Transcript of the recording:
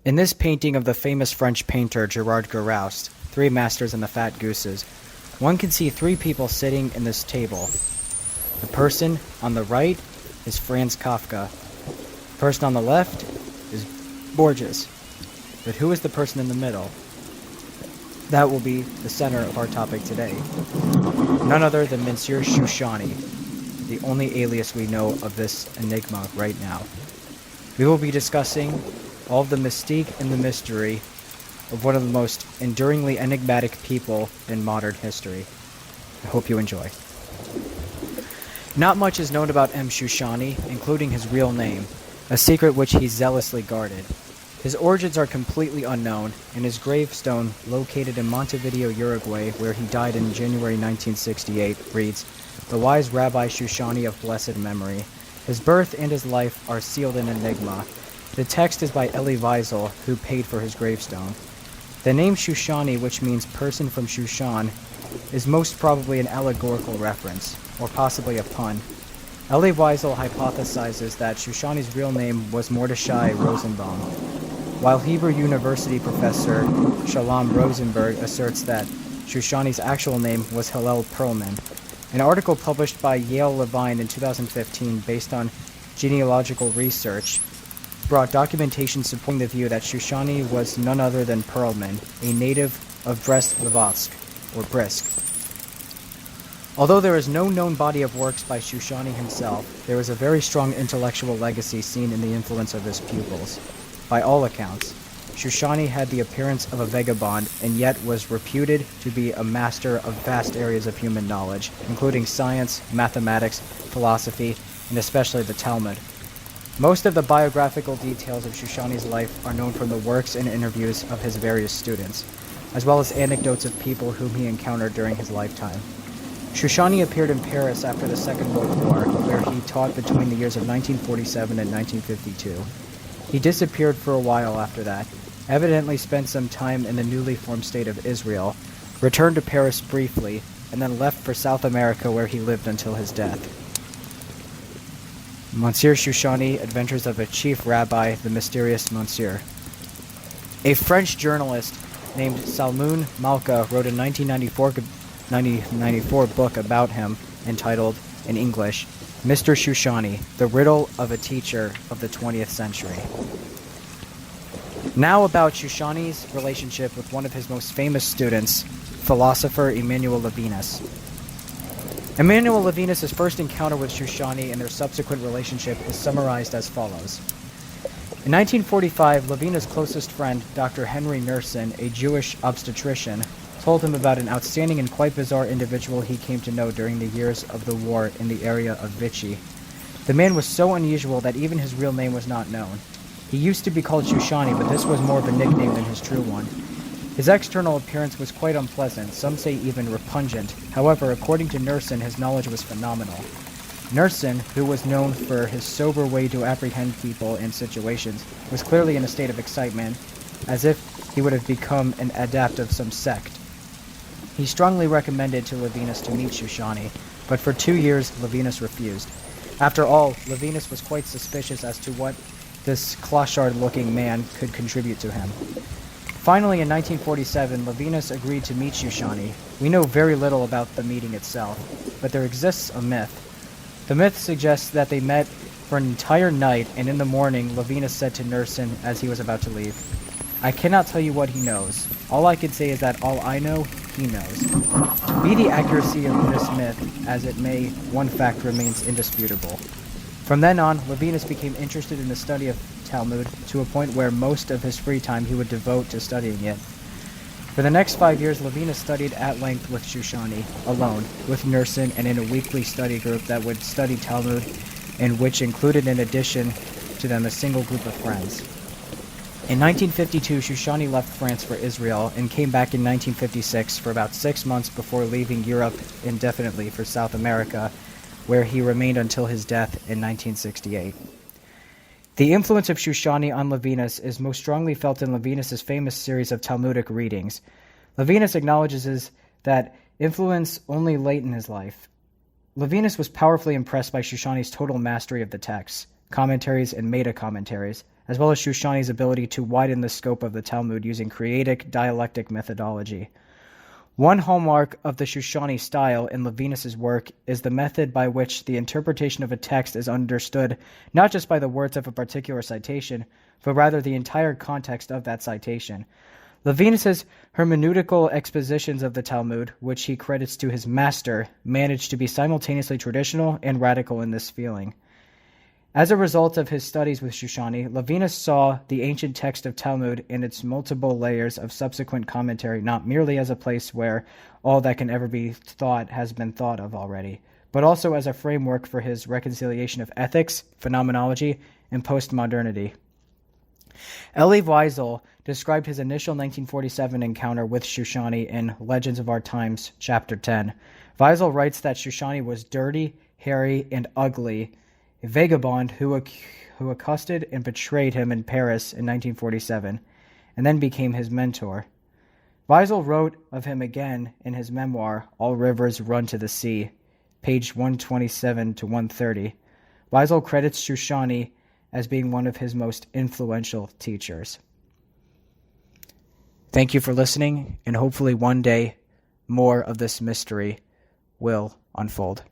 In this painting of the famous French painter Gerard Giraud, Three Masters and the Fat Gooses, one can see three people sitting in this table. The person on the right is Franz Kafka. The person on the left is Borges. But who is the person in the middle? That will be the center of our topic today. None other than Monsieur Chouchani, the only alias we know of this enigma right now. We will be discussing all of the mystique and the mystery of one of the most enduringly enigmatic people in modern history. I hope you enjoy. Not much is known about M. Chouchani, including his real name, a secret which he zealously guarded. His origins are completely unknown, and his gravestone, located in Montevideo, Uruguay, where he died in January 1968, reads, "The wise Rabbi Chouchani of blessed memory." His birth and his life are sealed in enigma. The text is by Elie Wiesel, who paid for his gravestone. The name Chouchani, which means person from Shushan, is most probably an allegorical reference, or possibly a pun. Elie Wiesel hypothesizes that Chouchani's real name was Mordechai Rosenbaum, while Hebrew University professor Shalom Rosenberg asserts that Chouchani's actual name was Hillel Perlman. An article published by Yale Levine in 2015 based on genealogical research brought documentation supporting the view that Chouchani was none other than Perlman, a native of Brest-Litovsk, or Brisk. Although there is no known body of works by Chouchani himself, there is a very strong intellectual legacy seen in the influence of his pupils. By all accounts, Chouchani had the appearance of a vagabond and yet was reputed to be a master of vast areas of human knowledge, including science, mathematics, philosophy, and especially the Talmud. Most of the biographical details of Chouchani's life are known from the works and interviews of his various students, as well as anecdotes of people whom he encountered during his lifetime. Chouchani appeared in Paris after the Second World War, where he taught between the years of 1947 and 1952. He disappeared for a while after that, evidently spent some time in the newly formed state of Israel, returned to Paris briefly, and then left for South America where he lived until his death. Monsieur Chouchani, Adventures of a Chief Rabbi, the Mysterious Monsieur. A French journalist named Salmoun Malka wrote a 1994 book about him entitled, in English, Mr. Chouchani, The Riddle of a Teacher of the 20th Century. Now about Chouchani's relationship with one of his most famous students, philosopher Emmanuel Levinas. Emmanuel Levinas' first encounter with Chouchani and their subsequent relationship is summarized as follows. In 1945, Levinas' closest friend, Dr. Henry Nersin, a Jewish obstetrician, told him about an outstanding and quite bizarre individual he came to know during the years of the war in the area of Vichy. The man was so unusual that even his real name was not known. He used to be called Chouchani, but this was more of a nickname than his true one. His external appearance was quite unpleasant, some say even repugnant. However, according to Nersin, his knowledge was phenomenal. Nersin, who was known for his sober way to apprehend people and situations, was clearly in a state of excitement, as if he would have become an adept of some sect. He strongly recommended to Levinas to meet Chouchani, but for 2 years Levinas refused. After all, Levinas was quite suspicious as to what this clochard-looking man could contribute to him. Finally, in 1947, Levinas agreed to meet Chouchani. We know very little about the meeting itself, but there exists a myth. The myth suggests that they met for an entire night, and in the morning, Levinas said to Nersin as he was about to leave, "I cannot tell you what he knows. All I can say is that all I know, he knows." Be the accuracy of this myth as it may, one fact remains indisputable. From then on, Levinas became interested in the study of Talmud to a point where most of his free time he would devote to studying it. For the next 5 years, Levinas studied at length with Chouchani, alone, with Nersin, and in a weekly study group that would study Talmud, and which included, in addition to them, a single group of friends. In 1952, Chouchani left France for Israel and came back in 1956 for about 6 months before leaving Europe indefinitely for South America, where he remained until his death in 1968. The influence of Chouchani on Levinas is most strongly felt in Levinas' famous series of Talmudic readings. Levinas acknowledges that influence only late in his life. Levinas was powerfully impressed by Chouchani's total mastery of the texts, commentaries, and meta-commentaries, as well as Chouchani's ability to widen the scope of the Talmud using creative dialectic methodology. One hallmark of the Chouchani style in Levinas's work is the method by which the interpretation of a text is understood not just by the words of a particular citation, but rather the entire context of that citation. Levinas's hermeneutical expositions of the Talmud, which he credits to his master, managed to be simultaneously traditional and radical in this feeling. As a result of his studies with Chouchani, Levinas saw the ancient text of Talmud and its multiple layers of subsequent commentary not merely as a place where all that can ever be thought has been thought of already, but also as a framework for his reconciliation of ethics, phenomenology, and postmodernity. Elie Wiesel described his initial 1947 encounter with Chouchani in Legends of Our Times, Chapter 10. Wiesel writes that Chouchani was dirty, hairy, and ugly, a vagabond who accosted and betrayed him in Paris in 1947, and then became his mentor. Wiesel wrote of him again in his memoir, All Rivers Run to the Sea, page 127 to 130. Wiesel credits Chouchani as being one of his most influential teachers. Thank you for listening, and hopefully one day more of this mystery will unfold.